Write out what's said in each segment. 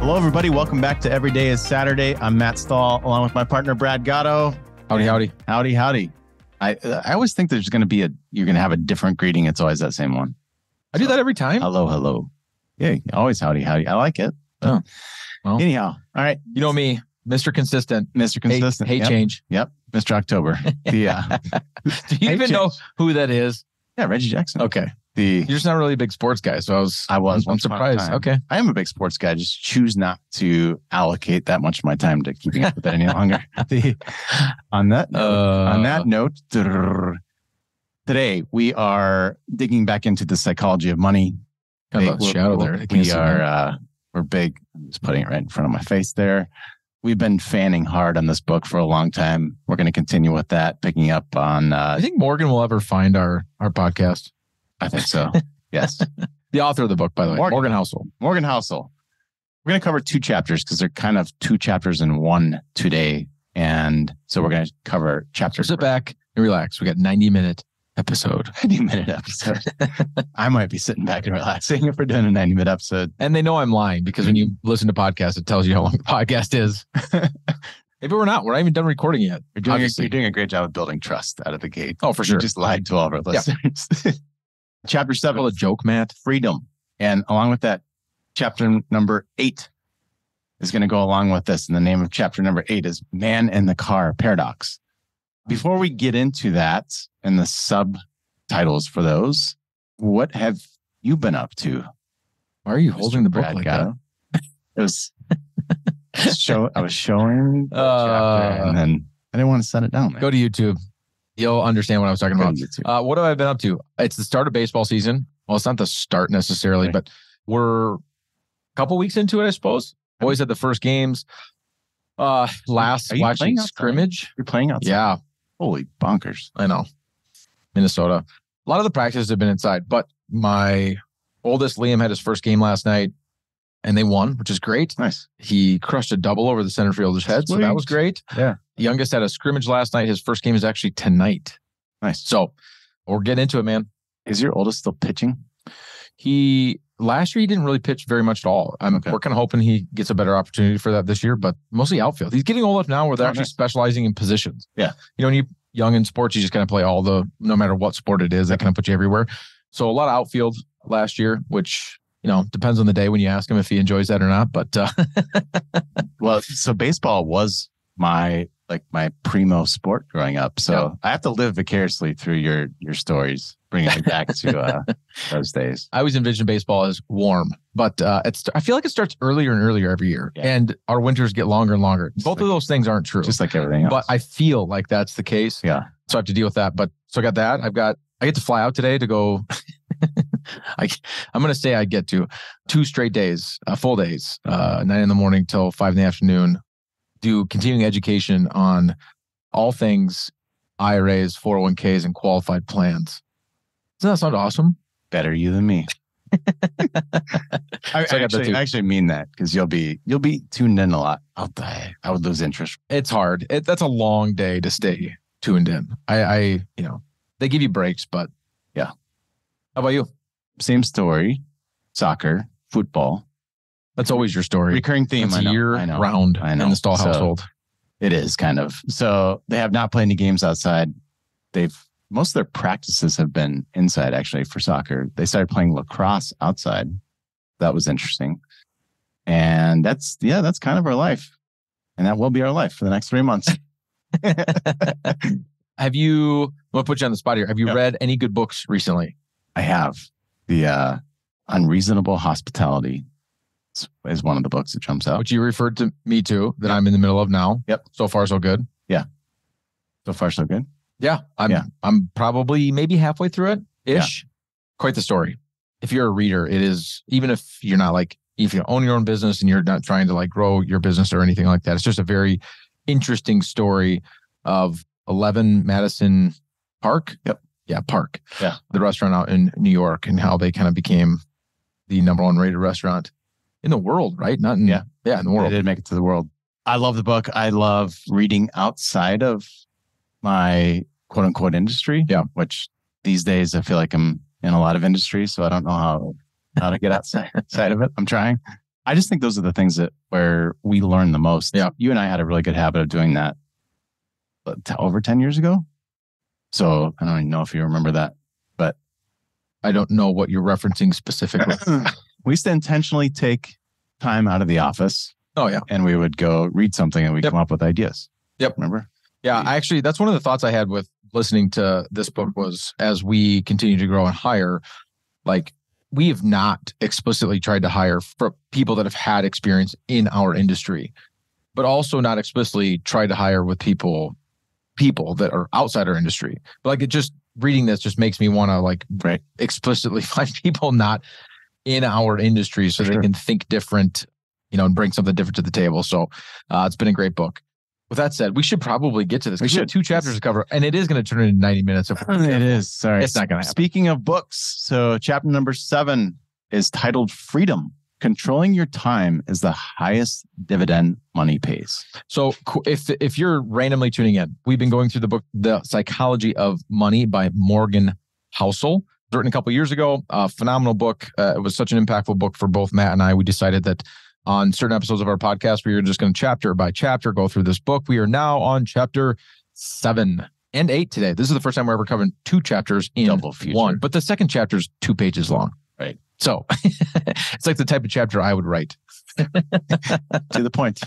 Hello, everybody. Welcome back to Every Day is Saturday. I'm Matt Stahl, along with my partner, Brad Gatto. Howdy, howdy. Howdy, howdy. I always think there's going to be you're going to have a different greeting. It's always that same one. I do that every time. Hello, hello. Yeah, always howdy, howdy. I like it. Oh, well. Anyhow, all right. You know me, Mr. Consistent. Mr. Consistent. Hate change. Yep. Mr. October. Yeah. Do you even know who that is? Yeah, Reggie Jackson. Okay. You're just not really a big sports guy, so I'm surprised. Okay. I am a big sports guy. I just choose not to allocate that much of my time to keeping up with it any longer. On that note, today we are digging back into the psychology of money. Got a shadow there. We're big. I'm just putting it right in front of my face there. We've been fanning hard on this book for a long time. We're going to continue with that, picking up on... I think Morgan will ever find our podcast. I think so. Yes. The author of the book, by the way, Morgan Housel. Morgan Housel. We're going to cover two chapters because they're kind of two chapters in one today. And so we're going to cover chapters. Sit back and relax. We got 90-minute episode. 90-minute episode. I might be sitting back and relaxing if we're doing a 90-minute episode. And they know I'm lying because when you listen to podcasts, it tells you how long the podcast is. Maybe we're not. We're not even done recording yet. You're doing a great job of building trust out of the gate. Oh, for sure. You just lied to all of our listeners. Yeah. Chapter 7. A joke, Matt. Freedom. And along with that, chapter number 8 is going to go along with this. And the name of chapter number 8 is Man in the Car Paradox. Before we get into that and the subtitles for those, what have you been up to? Why are you holding the book like that? It was I was showing the chapter and then I didn't want to set it down. Go to YouTube. You'll understand what I was talking about. What have I been up to? It's the start of baseball season. Well, it's not the start necessarily, but we're a couple weeks into it, I suppose. Boys had the first games. Watching scrimmage. You're playing outside? Yeah. Holy bonkers. I know. Minnesota. A lot of the practices have been inside, but my oldest, Liam, had his first game last night and they won, which is great. Nice. He crushed a double over the center fielder's head, so that was great. Yeah. The youngest had a scrimmage last night. His first game is actually tonight. Nice. So we're getting into it, man. Is your oldest still pitching? Last year, he didn't really pitch very much at all. We're kind of hoping he gets a better opportunity for that this year, but mostly outfield. He's getting old enough now where they're actually specializing in positions. Yeah. You know, when you're young in sports, you just kind of play no matter what sport it is, that kind of put you everywhere. So a lot of outfield last year, which, depends on the day when you ask him if he enjoys that or not. But well, so baseball was my primo sport growing up. So I have to live vicariously through your stories, bringing me back to those days. I always envision baseball as warm, but I feel like it starts earlier and earlier every year, and our winters get longer and longer. Both of those things aren't true, just like everything else. But I feel like that's the case. Yeah. So I have to deal with that. But so I got that. I get to fly out today to go. I'm going to say I get to 2 straight days, full days, 9 in the morning till 5 in the afternoon. Do continuing education on all things IRAs, 401ks, and qualified plans. Doesn't that sound awesome? Better you than me. I actually mean that because you'll be tuned in a lot. I would lose interest. It's hard. That's a long day to stay tuned in. They give you breaks, but yeah. How about you? Same story. Soccer, football. That's always your story. Recurring theme. It's year round in the Stahl household. It is kind of. So they have not played any games outside. Most of their practices have been inside, actually, for soccer. They started playing lacrosse outside. That was interesting. And that's kind of our life. And that will be our life for the next 3 months. I'm going to put you on the spot here. Have you read any good books recently? I have. The Unreasonable Hospitality is one of the books that jumps out. Which you referred to me to, that I'm in the middle of now. Yep. So far, so good. Yeah. So far, so good. Yeah. I'm probably maybe halfway through it-ish. Yeah. Quite the story. If you're a reader, it is, even if you're not if you own your own business and you're not trying to grow your business or anything like that, it's just a very interesting story of 11 Madison Park. Yep. Yeah, Park. Yeah. The restaurant out in New York, and how they kind of became the #1 rated restaurant in the world, right? Not in, in the world. They did make it to the world. I love the book. I love reading outside of my quote unquote industry. Yeah. Which these days I feel like I'm in a lot of industries, so I don't know how to get outside of it. I'm trying. I just think those are the things where we learn the most. Yeah. You and I had a really good habit of doing that over 10 years ago. So I don't even know if you remember that, but I don't know what you're referencing specifically. we used to intentionally take time out of the office. Oh, yeah. And we would go read something and we'd come up with ideas. Yep. Remember? Yeah. Actually, that's one of the thoughts I had with listening to this book was as we continue to grow and hire, like we have not explicitly tried to hire for people that have had experience in our industry, but also not explicitly tried to hire with people that are outside our industry. But like it just reading this just makes me want to like explicitly find people not in our industry so they can think different, and bring something different to the table. So it's been a great book. With that said, we should probably get to this. We have 2 chapters to cover, and it is going to turn into 90 minutes. It is. Sorry. It's not going to happen. Speaking of books, so chapter number 7 is titled Freedom. Controlling your time is the highest dividend money pays. So if you're randomly tuning in, we've been going through the book, The Psychology of Money by Morgan Housel. Written a couple of years ago, a phenomenal book. It was such an impactful book for both Matt and I. We decided that on certain episodes of our podcast, we were just going to chapter by chapter go through this book. We are now on chapter 7 and 8 today. This is the first time we're ever covering 2 chapters in Double feature. one, but the second chapter is 2 pages long. Right. So it's like the type of chapter I would write. To the point.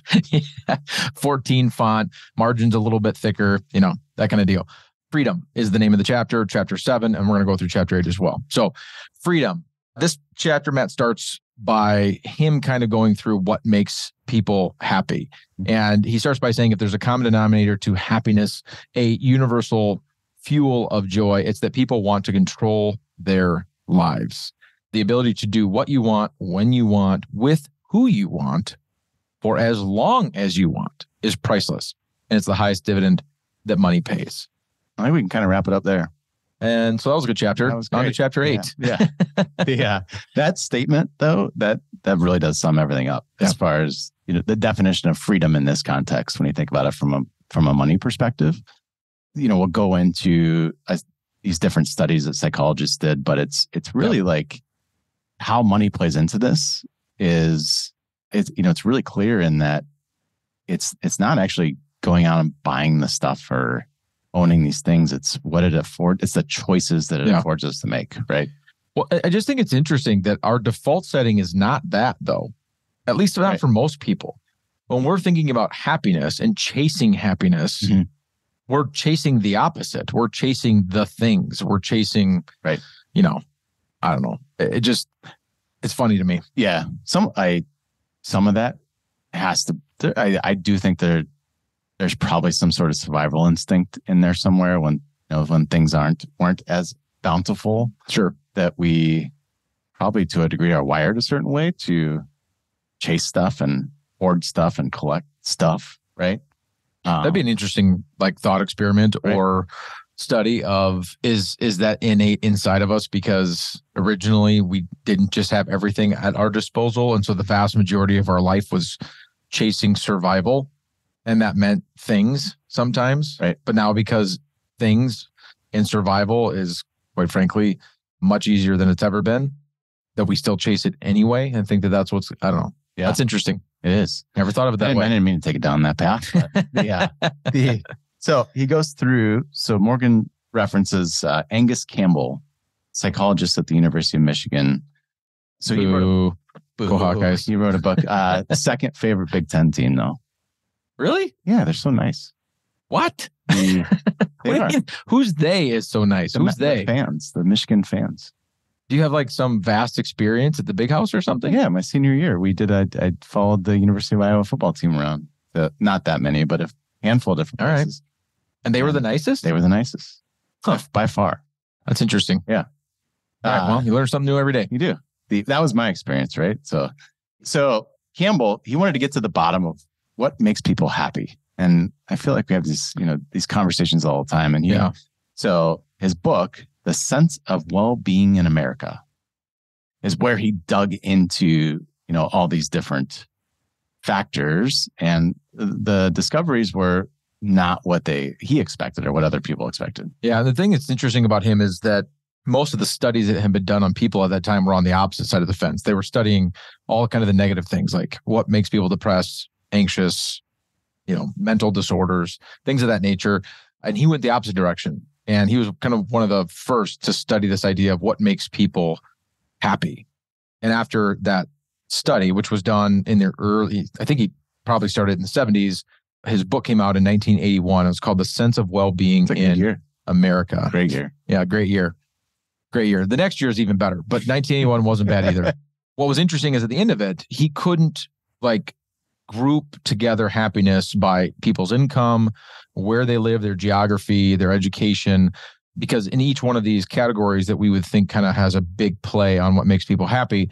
14 font, margins a little bit thicker, that kind of deal. Freedom is the name of the chapter 7, and we're going to go through chapter 8 as well. So freedom. This chapter, Matt, starts by him kind of going through what makes people happy. And he starts by saying if there's a common denominator to happiness, a universal fuel of joy, it's that people want to control their lives. The ability to do what you want, when you want, with who you want, for as long as you want is priceless. And it's the highest dividend that money pays. I think we can kind of wrap it up there. And so that was a good chapter. On to chapter 8. Yeah. Yeah. That statement, though, that really does sum everything up as far as the definition of freedom in this context. When you think about it from a money perspective, we'll go into these different studies that psychologists did, but it's really like how money plays into this it's really clear in that it's not actually going out and buying the stuff or owning these things. It's what it affords. It's the choices that it affords us to make, right? Well, I just think it's interesting that our default setting is not that, though. At least not for most people. When we're thinking about happiness and chasing happiness, we're chasing the opposite. We're chasing the things. We're chasing, I don't know. It's funny to me. Yeah. Some of that has to. I do think there's probably some sort of survival instinct in there somewhere when things weren't as bountiful. Sure. That we probably to a degree are wired a certain way to chase stuff and hoard stuff and collect stuff. Right. That'd be an interesting thought experiment or study of is that innate inside of us because originally we didn't just have everything at our disposal. And so the vast majority of our life was chasing survival. And that meant things sometimes, right? But now because things and survival is, quite frankly, much easier than it's ever been, that we still chase it anyway and think that that's what's, I don't know. Yeah. That's interesting. It is. Never thought of it that way. I didn't mean to take it down that path. But yeah. So he goes through, Morgan references Angus Campbell, psychologist at the University of Michigan. So he wrote a book, second favorite Big Ten team though. Really? Yeah, they're so nice. What? They are. Who's they is so nice? Who's they? Fans, the Michigan fans. Do you have some vast experience at the big house or something? Yeah, my senior year, we did. I followed the University of Iowa football team around. Not that many, but a handful of different places. Right. And they were the nicest? They were the nicest. By far. That's interesting. Yeah. All right, well, you learn something new every day. You do. That was my experience, right? So Campbell, he wanted to get to the bottom of what makes people happy. And I feel like we have these conversations all the time. And so his book, The Sense of Well-Being in America, is where he dug into, all these different factors. And the discoveries were not what he expected or what other people expected. Yeah. And the thing that's interesting about him is that most of the studies that had been done on people at that time were on the opposite side of the fence. They were studying all kind of the negative things, like what makes people depressed, anxious, mental disorders, things of that nature. And he went the opposite direction. And he was kind of one of the first to study this idea of what makes people happy. And after that study, which was done in the I think he probably started in the 70s, his book came out in 1981. It was called The Sense of Well-Being in America. Great year. Yeah, great year. Great year. The next year is even better, but 1981 wasn't bad either. What was interesting is at the end of it, he couldn't group together happiness by people's income, where they live, their geography, their education, because in each one of these categories that we would think kind of has a big play on what makes people happy,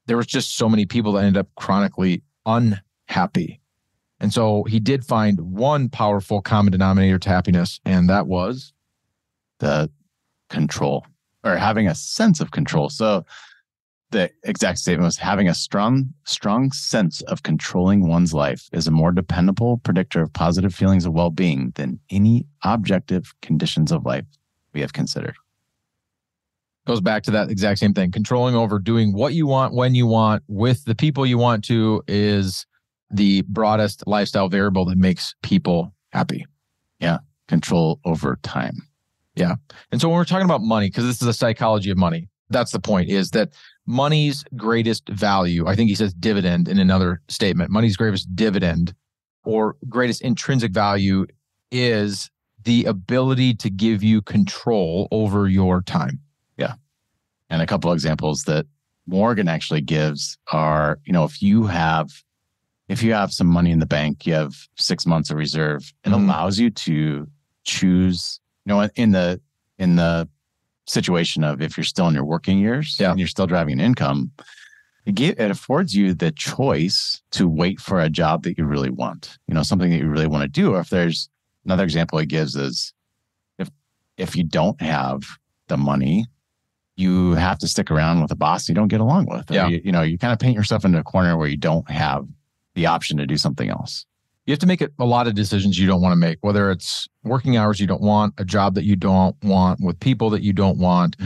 there was just so many people that ended up chronically unhappy. And so he did find one powerful common denominator to happiness, and that was the control, or having a sense of control. So the exact statement was, having a strong sense of controlling one's life is a more dependable predictor of positive feelings of well-being than any objective conditions of life we have considered. Goes back to that exact same thing. Controlling over doing what you want, when you want, with the people you want to is the broadest lifestyle variable that makes people happy. Yeah. Control over time. Yeah. And so when we're talking about money, because this is a psychology of money, that's the point, is that money's greatest value, I think he says dividend in another statement, money's greatest dividend or greatest intrinsic value is the ability to give you control over your time. Yeah. And a couple of examples that Morgan actually gives are, if you have some money in the bank, you have 6 months of reserve, it allows you to choose, in the situation of if you're still in your working years and you're still driving an income, it affords you the choice to wait for a job that you really want, something that you really want to do. Or if there's another example he gives is if you don't have the money, you have to stick around with a boss you don't get along with. Yeah. You kind of paint yourself into a corner where you don't have the option to do something else. You have to make a lot of decisions you don't want to make, whether it's working hours you don't want, a job that you don't want, with people that you don't want,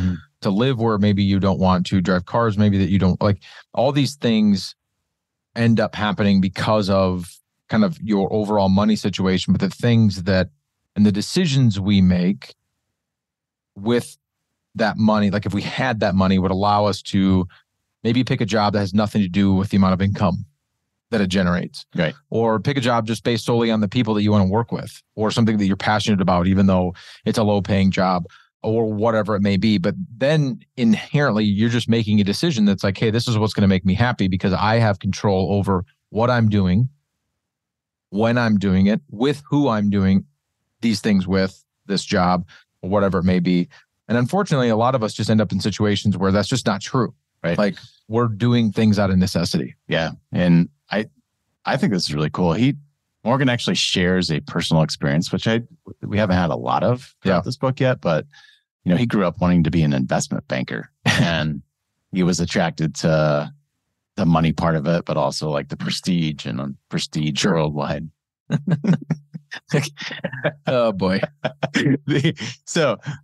to live where maybe you don't want to, drive cars maybe that you don't like. All these things end up happening because of kind of your overall money situation, but the things that and the decisions we make with that money, like if we had that money, would allow us to maybe pick a job that has nothing to do with the amount of income that it generates. Right. Or pick a job just based solely on the people that you want to work with, or something that you're passionate about, even though it's a low paying job or whatever it may be. But then inherently you're just making a decision that's like, hey, this is what's going to make me happy because I have control over what I'm doing, when I'm doing it, with who I'm doing these things with, this job, or whatever it may be. And unfortunately, a lot of us just end up in situations where that's just not true. Right. Like we're doing things out of necessity. Yeah. And I think this is really cool. Morgan actually shares a personal experience, which we haven't had a lot of throughout this book yet, but he grew up wanting to be an investment banker and he was attracted to the money part of it, but also like the prestige and prestige worldwide. Oh boy.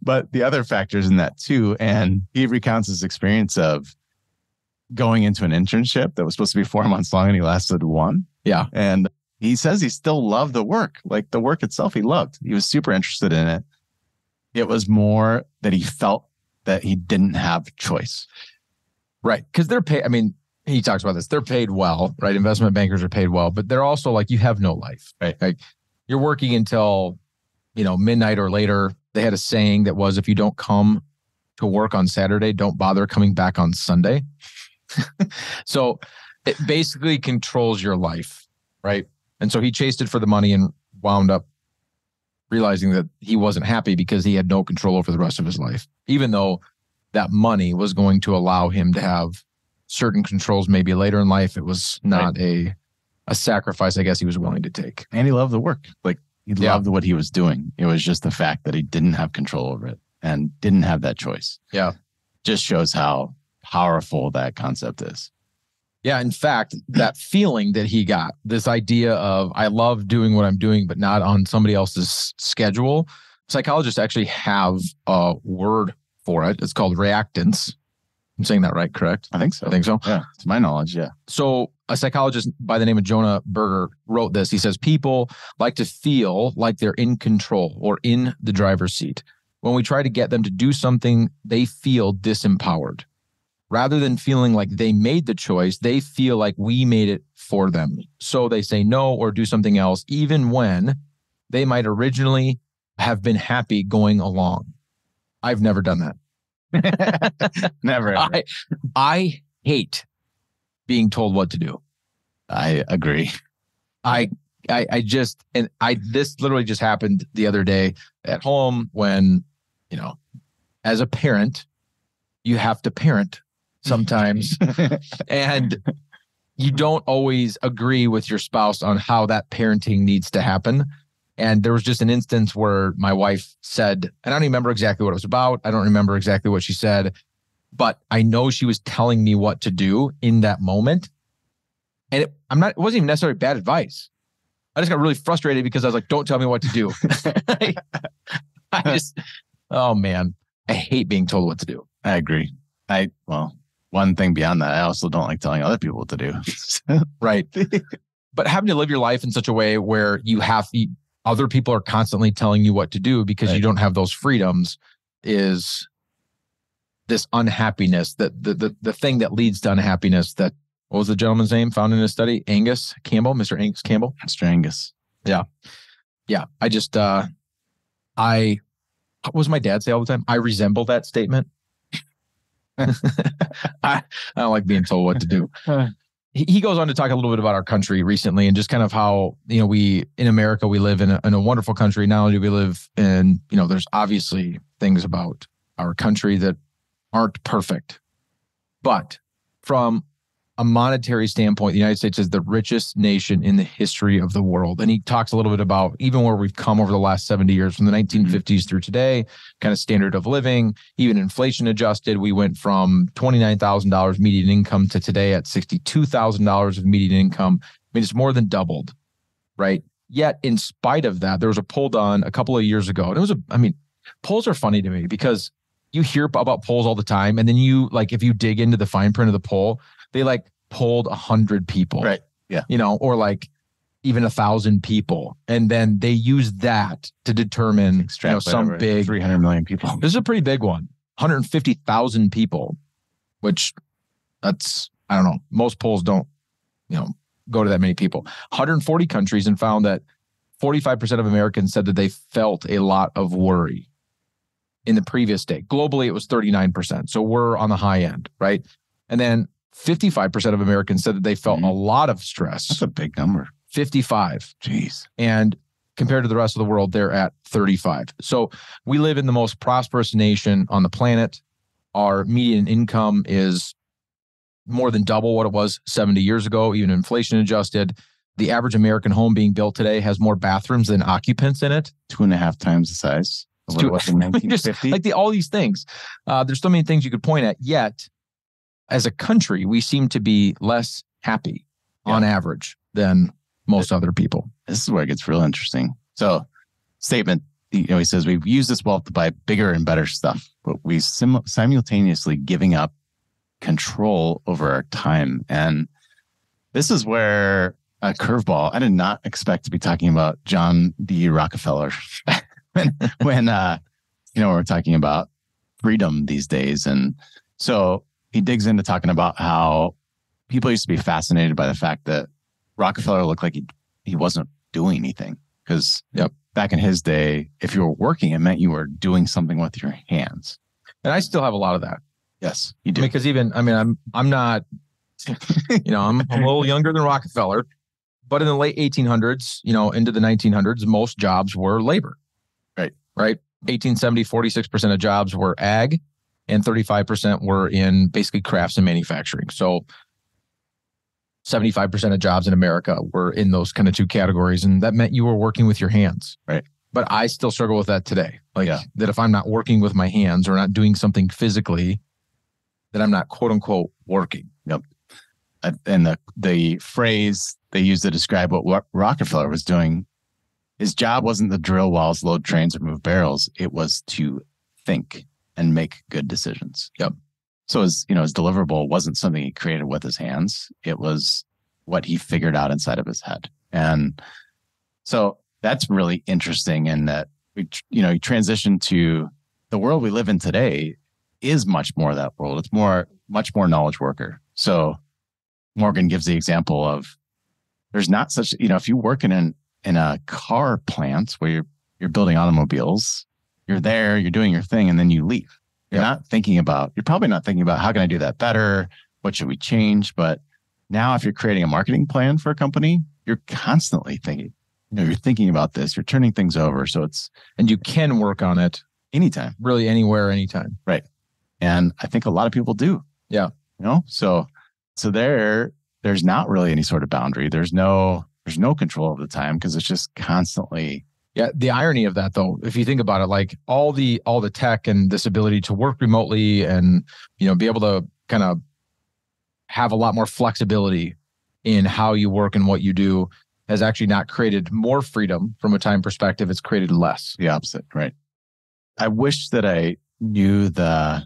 But the other factors in that too. And he recounts his experience of going into an internship that was supposed to be 4 months long and he lasted 1. Yeah. And he says he still loved the work, like the work itself he loved. He was super interested in it. It was more that he felt that he didn't have choice. Right. Because they're paid. I mean, he talks about this. They're paid well, right? Investment bankers are paid well, but they're also like, you have no life. Right. Like you're working until, midnight or later. They had a saying that was, if you don't come to work on Saturday, don't bother coming back on Sunday. So it basically controls your life, right? And so he chased it for the money and wound up realizing that he wasn't happy because he had no control over the rest of his life, even though that money was going to allow him to have certain controls maybe later in life. It was not a sacrifice, I guess, he was willing to take. And he loved the work. Like he loved what he was doing. It was just the fact that he didn't have control over it and didn't have that choice. Yeah. Just shows how powerful that concept is. Yeah. In fact, that feeling that he got, this idea of I love doing what I'm doing, but not on somebody else's schedule. Psychologists actually have a word for it. It's called reactance. I'm saying that right, correct? I think so. I think so. Yeah, to my knowledge, yeah. So a psychologist by the name of Jonah Berger wrote this. He says, people like to feel like they're in control or in the driver's seat. When we try to get them to do something, they feel disempowered. Rather than feeling like they made the choice, they feel like we made it for them. So they say no or do something else, even when they might originally have been happy going along. I've never done that. Never. Ever. I hate being told what to do. I agree. This literally just happened the other day at home when, as a parent, you have to parent sometimes and you don't always agree with your spouse on how that parenting needs to happen. And there was just an instance where my wife said, and I don't remember exactly what it was about. I don't remember exactly what she said, but I know she was telling me what to do in that moment. And it wasn't even necessarily bad advice. I just got really frustrated because I was like, don't tell me what to do. Oh man, I hate being told what to do. I agree. One thing beyond that, I also don't like telling other people what to do. Right. But having to live your life in such a way where other people are constantly telling you what to do because you don't have those freedoms is this unhappiness, that the thing that leads to unhappiness. That, what was the gentleman's name found in his study? Angus Campbell, Mr. Angus Campbell. Mr. Angus. Yeah. Yeah. What was my dad say all the time? I resemble that statement. I don't like being told what to do. He goes on to talk a little bit about our country recently and just kind of how, we in America, we live in a wonderful country. Not only do we live in, there's obviously things about our country that aren't perfect, but from a monetary standpoint, the United States is the richest nation in the history of the world. And he talks a little bit about even where we've come over the last 70 years from the 1950s through today, kind of standard of living, even inflation adjusted. We went from $29,000 median income to today at $62,000 of median income. I mean, it's more than doubled, right? Yet in spite of that, there was a poll done a couple of years ago. And polls are funny to me because you hear about polls all the time. And then if you dig into the fine print of the poll, they polled 100 people, right? Yeah, or even 1,000 people, and then they use that to determine some big 300 million people. This is a pretty big one, 150,000 people, which that's, I don't know. Most polls don't, go to that many people. 140 countries, and found that 45% of Americans said that they felt a lot of worry in the previous day. Globally, it was 39%, so we're on the high end, right? And then 55% of Americans said that they felt a lot of stress. That's a big number. 55. Jeez. And compared to the rest of the world, they're at 35. So we live in the most prosperous nation on the planet. Our median income is more than double what it was 70 years ago, even inflation adjusted. The average American home being built today has more bathrooms than occupants in it. 2.5 times the size of what it was in 1950. All these things. There's so many things you could point at, yet as a country, we seem to be less happy on average than most other people. This is where it gets real interesting. So, statement, he says, we've used this wealth to buy bigger and better stuff, but we simultaneously giving up control over our time. And this is where a curveball, I did not expect to be talking about John D. Rockefeller when we're talking about freedom these days. And so, he digs into talking about how people used to be fascinated by the fact that Rockefeller looked like he wasn't doing anything. Because back in his day, if you were working, it meant you were doing something with your hands. And I still have a lot of that. Yes, you do. Because I'm not, I'm a little younger than Rockefeller, but in the late 1800s, into the 1900s, most jobs were labor. Right. 1870, 46% of jobs were ag, and 35% were in basically crafts and manufacturing. So 75% of jobs in America were in those kind of two categories. And that meant you were working with your hands. Right. But I still struggle with that today. That if I'm not working with my hands or not doing something physically, that I'm not quote unquote working. Yep. And the phrase they used to describe what Rockefeller was doing, his job wasn't to drill wells, load trains, or move barrels. It was to think. and make good decisions. Yep. So his deliverable wasn't something he created with his hands. It was what he figured out inside of his head. And so that's really interesting in that you transition to the world we live in today is much more that world. It's much more knowledge worker. So Morgan gives the example of there's not such, if you work in a car plant where you're building automobiles, you're there, you're doing your thing, and then you leave. You're probably not thinking about how can I do that better? What should we change? But now if you're creating a marketing plan for a company, you're constantly thinking, you're thinking about this, you're turning things over. And you can work on it anytime, really anywhere, anytime. Right. And I think a lot of people do. Yeah. So there's not really any sort of boundary. There's no control of the time because it's just constantly. Yeah. The irony of that though, if you think about it, like all the tech and this ability to work remotely and, be able to kind of have a lot more flexibility in how you work and what you do has actually not created more freedom from a time perspective. It's created less. The opposite. Right. I wish that I knew there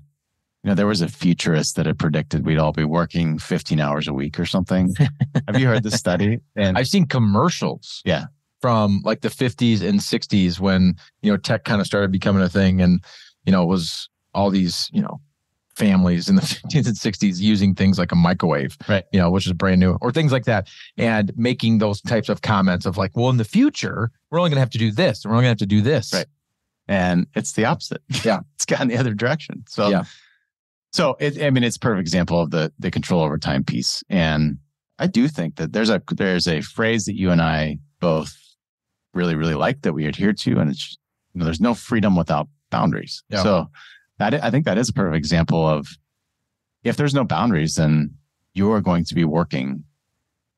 was a futurist that had predicted we'd all be working 15 hours a week or something. Have you heard this study? And I've seen commercials. Yeah. From like the 50s and 60s when, tech kind of started becoming a thing and, it was all these, families in the 50s and 60s using things like a microwave, right? Which is brand new or things like that. And making those types of comments of like, well, in the future, we're only going to have to do this. And we're only going to have to do this. Right. And it's the opposite. Yeah. It's gone the other direction. So, yeah. So it's a perfect example of the control over time piece. And I do think that there's a phrase that you and I both really, really like that we adhere to. And it's, there's no freedom without boundaries. Yeah. So I think that is a perfect example of if there's no boundaries, then you are going to be working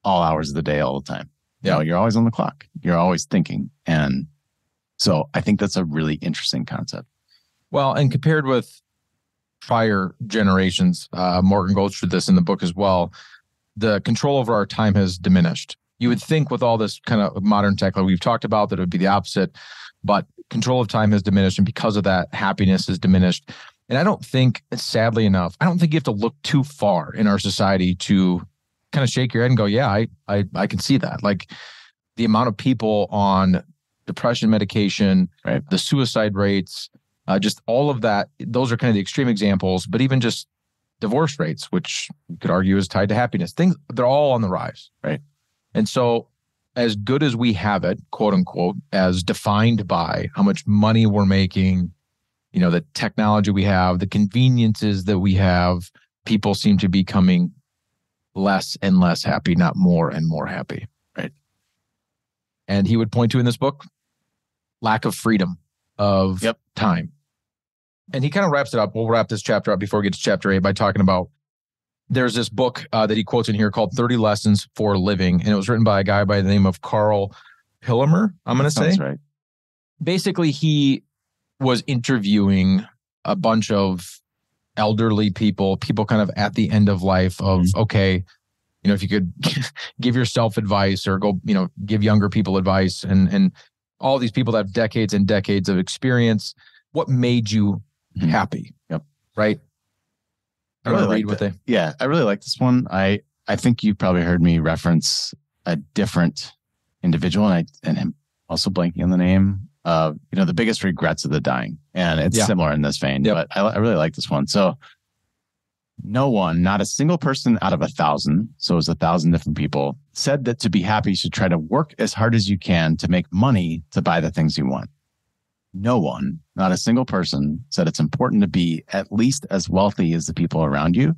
all hours of the day, all the time. Yeah. You're always on the clock. You're always thinking. And so I think that's a really interesting concept. Well, and compared with prior generations, Morgan goes through this in the book as well, the control over our time has diminished. You would think with all this kind of modern tech like we've talked about that it would be the opposite, but control of time has diminished. And because of that, happiness has diminished. And I don't think, sadly enough, you have to look too far in our society to kind of shake your head and go, yeah, I can see that. Like the amount of people on depression medication, right, the suicide rates, just all of that. Those are kind of the extreme examples, but even just divorce rates, which you could argue is tied to happiness. They're all on the rise. Right. And so as good as we have it, quote unquote, as defined by how much money we're making, the technology we have, the conveniences that we have, people seem to be becoming less and less happy, not more and more happy. Right. And he would point to in this book, lack of freedom of time. And he kind of wraps it up. We'll wrap this chapter up before we get to chapter 8 by talking about there's this book that he quotes in here called 30 Lessons for Living. And it was written by a guy by the name of Carl Pillemer, I'm going to say. That's right. Basically, he was interviewing a bunch of elderly people kind of at the end of life of, okay, if you could give yourself advice or go, give younger people advice and all these people that have decades and decades of experience, what made you happy? Yep. Right. I really like this one. I think you probably heard me reference a different individual and I'm also blanking on the name of, the biggest regrets of the dying. And it's similar in this vein, but I really like this one. So no one, not a single person out of 1,000, so it was 1,000 different people, said that to be happy, you should try to work as hard as you can to make money to buy the things you want. No one, not a single person, said it's important to be at least as wealthy as the people around you.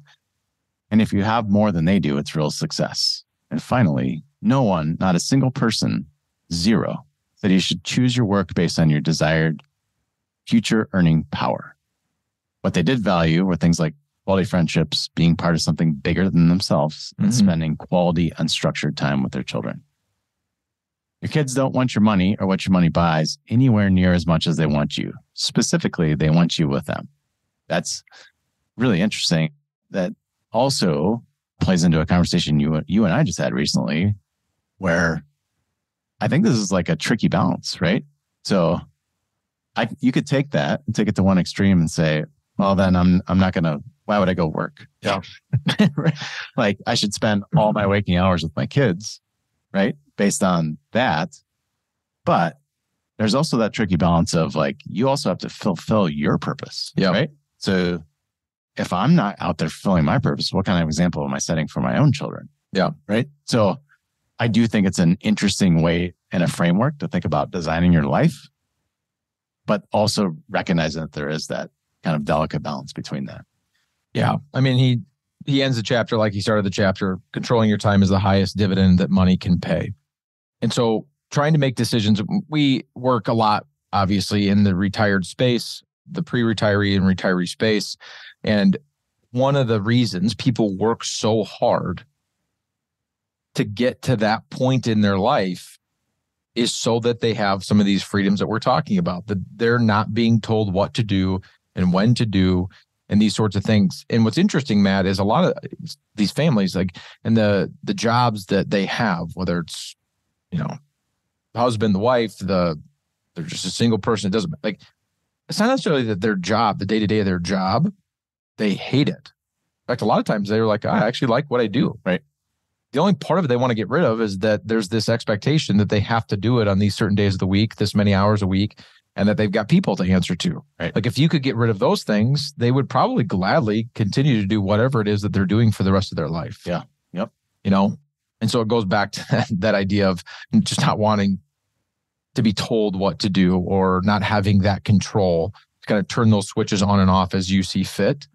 And if you have more than they do, it's real success. And finally, no one, not a single person, zero, said you should choose your work based on your desired future earning power. What they did value were things like quality friendships, being part of something bigger than themselves, and spending quality, unstructured time with their children. Your kids don't want your money or what your money buys anywhere near as much as they want you. Specifically, they want you with them. That's really interesting. That also plays into a conversation you and I just had recently, where I think this is like a tricky balance, right? So you could take that and take it to one extreme and say, well, then I'm not going to, why would I go work? Yeah. Like I should spend all my waking hours with my kids, right? Based on that. But there's also that tricky balance of like, you also have to fulfill your purpose. Yeah. Right. So if I'm not out there fulfilling my purpose, what kind of example am I setting for my own children? Yeah. Right. So I do think it's an interesting way and a framework to think about designing your life, but also recognizing that there is that kind of delicate balance between that. Yeah. I mean, he ends the chapter like he started the chapter. Controlling your time is the highest dividend that money can pay. And so trying to make decisions, we work a lot, obviously, in the retired space, the pre-retiree and retiree space. And one of the reasons people work so hard to get to that point in their life is so that they have some of these freedoms that we're talking about, that they're not being told what to do and when to do and these sorts of things. And what's interesting, Matt, is a lot of these families, like, and the jobs that they have, whether it's, the husband, the wife, they're just a single person. It doesn't, like, it's not necessarily that their job, the day-to-day of their job, they hate it. In fact, a lot of times they're like, I actually like what I do. Right. The only part of it they want to get rid of is that there's this expectation that they have to do it on these certain days of the week, this many hours a week, and that they've got people to answer to. Right. Like if you could get rid of those things, they would probably gladly continue to do whatever it is that they're doing for the rest of their life. Yeah. Yep. And so it goes back to that idea of just not wanting to be told what to do or not having that control to kind of turn those switches on and off as you see fit.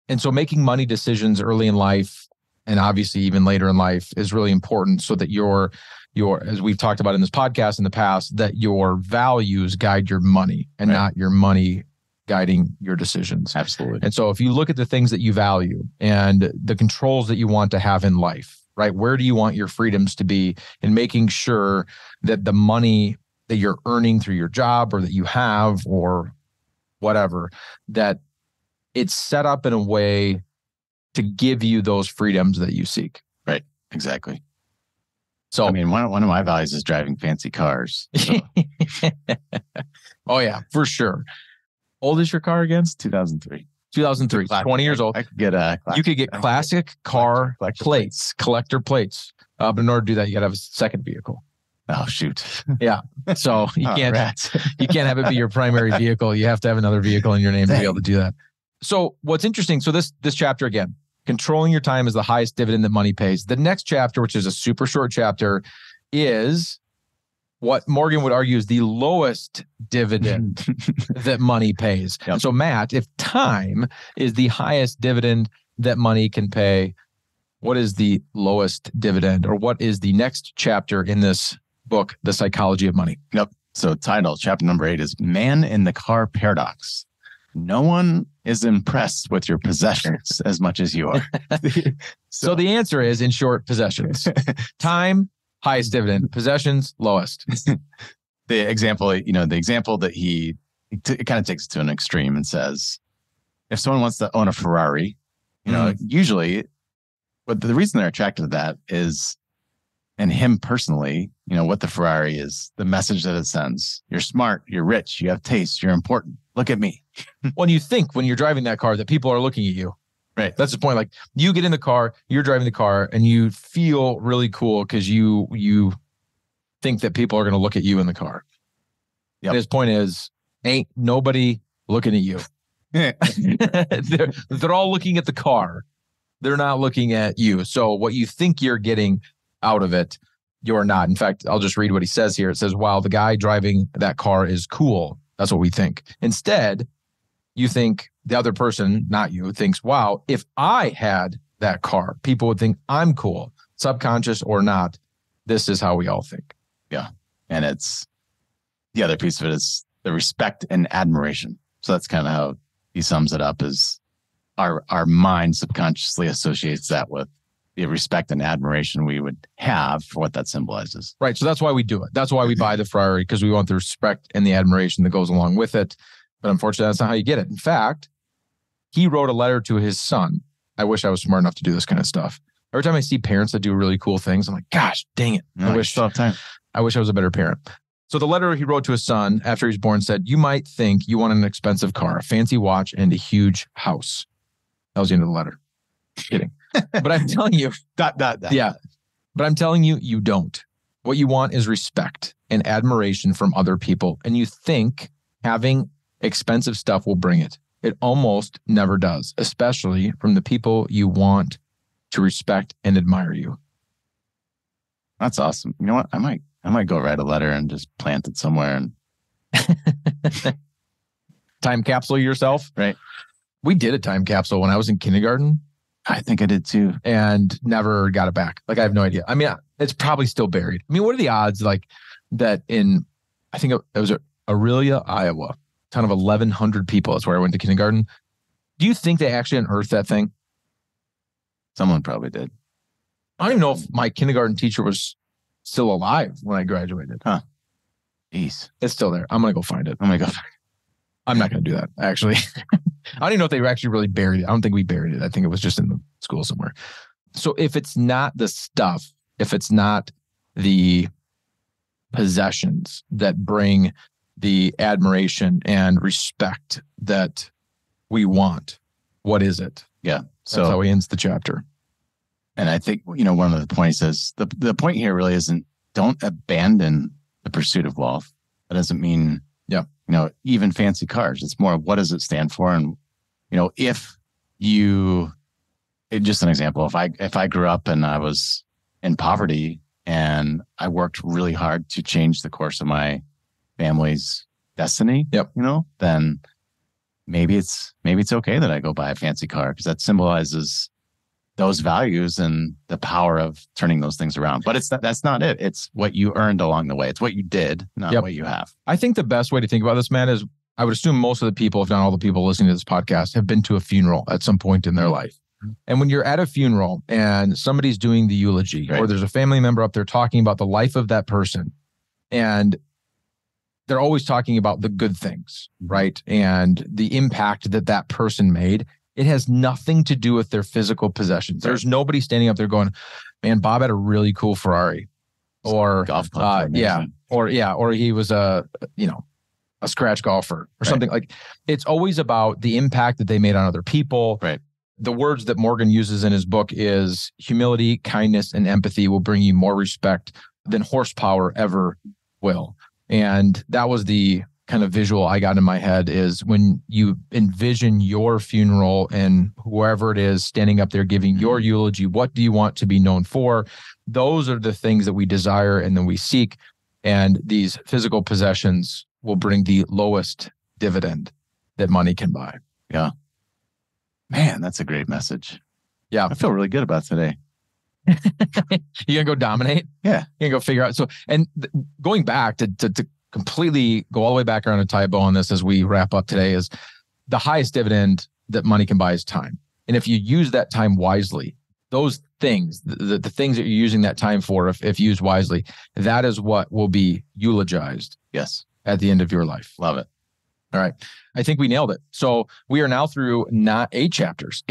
And so making money decisions early in life and obviously even later in life is really important so that your, as we've talked about in this podcast in the past, that your values guide your money and not your money guiding your decisions. Absolutely. And so if you look at the things that you value and the controls that you want to have in life, right? Where do you want your freedoms to be in making sure that the money that you're earning through your job or that you have or whatever, that it's set up in a way to give you those freedoms that you seek. Right. Exactly. So, I mean, one of my values is driving fancy cars. So. Oh yeah, for sure. Old is your car again? 2003. 2003, 20 years old. I could get you could get classic car plates, collector plates. But in order to do that, you got to have a second vehicle. Oh, shoot. Yeah. So you can't have it be your primary vehicle. You have to have another vehicle in your name to be able to do that. So what's interesting, so this chapter again, controlling your time is the highest dividend that money pays. The next chapter, which is a super short chapter, is what Morgan would argue is the lowest dividend that money pays. Yep. So Matt, if time is the highest dividend that money can pay, what is the lowest dividend, or what is the next chapter in this book, The Psychology of Money? Yep. So title, chapter number 8 is Man in the Car Paradox. No one is impressed with your possessions as much as you are. So the answer is, in short, possessions. Time, highest dividend. Possessions, lowest. The example that he kind of takes it to an extreme and says, if someone wants to own a Ferrari, usually, but the reason they're attracted to that is, and him personally, what the Ferrari is, the message that it sends. You're smart, you're rich, you have taste, you're important. Look at me. When you think when you're driving that car that people are looking at you. Right. That's the point. Like you get in the car, you're driving the car and you feel really cool because you think that people are going to look at you in the car. Yep. And his point is, ain't nobody looking at you. They're all looking at the car. They're not looking at you. So what you think you're getting out of it, you're not. In fact, I'll just read what he says here. It says, wow, the guy driving that car is cool. That's what we think. Instead, you think the other person, not you, thinks, wow, if I had that car, people would think I'm cool, subconscious or not. This is how we all think. Yeah. And it's the other piece of it is the respect and admiration. So that's kind of how he sums it up, is our mind subconsciously associates that with the respect and admiration we would have for what that symbolizes. Right. So that's why we do it. That's why we buy the Ferrari, because we want the respect and the admiration that goes along with it. But unfortunately, that's not how you get it. In fact, he wrote a letter to his son. I wish I was smart enough to do this kind of stuff. Every time I see parents that do really cool things, I'm like, gosh, dang it. I wish I was a better parent. So the letter he wrote to his son after he was born said, "You might think you want an expensive car, a fancy watch, and a huge house." That was the end of the letter. Kidding. But I'm telling you, yeah. But I'm telling you, you don't. What you want is respect and admiration from other people. And you think having expensive stuff will bring it. It almost never does, especially from the people you want to respect and admire you. That's awesome. You know what? I might go write a letter and just plant it somewhere and time capsule yourself. Right. We did a time capsule when I was in kindergarten. I think I did too. And never got it back. Like, I have no idea. I mean, it's probably still buried. I mean, what are the odds like that I think it was Aurelia, Iowa, town of 1,100 people. That's where I went to kindergarten. Do you think they actually unearthed that thing? Someone probably did. I don't even know if my kindergarten teacher was still alive when I graduated. Huh. Jeez. It's still there. I'm going to go find it. Oh my God. I'm not going to do that, actually. I don't even know if they were actually really buried it. I don't think we buried it. I think it was just in the school somewhere. So if it's not the stuff, if it's not the possessions that bring the admiration and respect that we want, what is it? Yeah. So that's how he ends the chapter. And I think, one of the points is the point here really isn't don't abandon the pursuit of wealth. That doesn't mean, even fancy cars. It's more, what does it stand for? And, if just an example, if I grew up and I was in poverty and I worked really hard to change the course of my family's destiny, then maybe it's okay that I go buy a fancy car because that symbolizes those values and the power of turning those things around. But that's not it. It's what you earned along the way. It's what you did, not what you have. I think the best way to think about this, Matt, is I would assume most of the people, if not all the people listening to this podcast, have been to a funeral at some point in their life. And when you're at a funeral and somebody's doing the eulogy, right, or there's a family member up there talking about the life of that person, and they're always talking about the good things, right? And the impact that person made. It has nothing to do with their physical possessions. There's nobody standing up there going, "Man, Bob had a really cool Ferrari," or golf club, or he was a scratch golfer or something. Like, it's always about the impact that they made on other people. Right. The words that Morgan uses in his book is humility, kindness, and empathy will bring you more respect than horsepower ever will. And that was the kind of visual I got in my head, is when you envision your funeral and whoever it is standing up there giving your eulogy, what do you want to be known for? Those are the things that we desire and then we seek. And these physical possessions will bring the lowest dividend that money can buy. Yeah. Man, that's a great message. Yeah. I feel really good about today. You gonna go dominate? Yeah. You gonna go figure out. So, and going back to completely go all the way back around and tie a bow on this as we wrap up today, is the highest dividend that money can buy is time. And if you use that time wisely, those things, the things that you're using that time for, if used wisely, that is what will be eulogized. Yes. At the end of your life. Love it. All right. I think we nailed it. So we are now through 8 chapters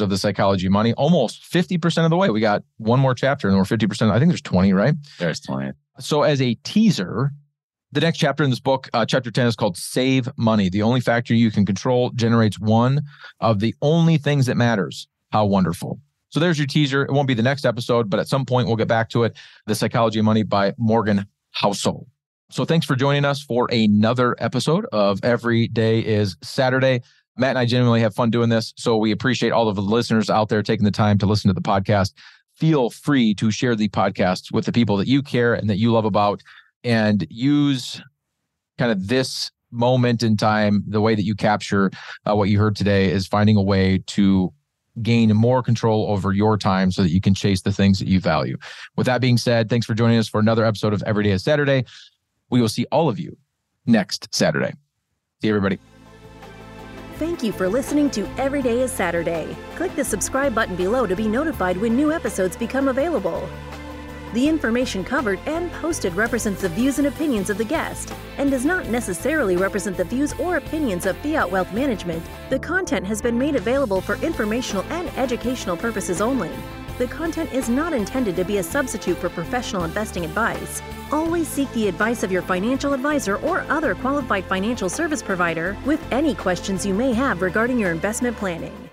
of the psychology of money, almost 50% of the way. We got one more chapter and we're 50%. I think there's 20, right? There's 20. So as a teaser, the next chapter in this book, chapter 10, is called Save Money. The only factor you can control generates one of the only things that matters. How wonderful. So there's your teaser. It won't be the next episode, but at some point we'll get back to it. The Psychology of Money by Morgan Housel. So thanks for joining us for another episode of Every Day is Saturday. Matt and I genuinely have fun doing this, so we appreciate all of the listeners out there taking the time to listen to the podcast. Feel free to share the podcast with the people that you care and that you love about, and use kind of this moment in time. The way that you capture what you heard today is finding a way to gain more control over your time so that you can chase the things that you value. With that being said, thanks for joining us for another episode of Every Day is Saturday. We will see all of you next Saturday. See you, everybody. Thank you for listening to Every Day is Saturday. Click the subscribe button below to be notified when new episodes become available. The information covered and posted represents the views and opinions of the guest and does not necessarily represent the views or opinions of Fiat Wealth Management. The content has been made available for informational and educational purposes only. the content is not intended to be a substitute for professional investing advice. Always seek the advice of your financial advisor or other qualified financial service provider with any questions you may have regarding your investment planning.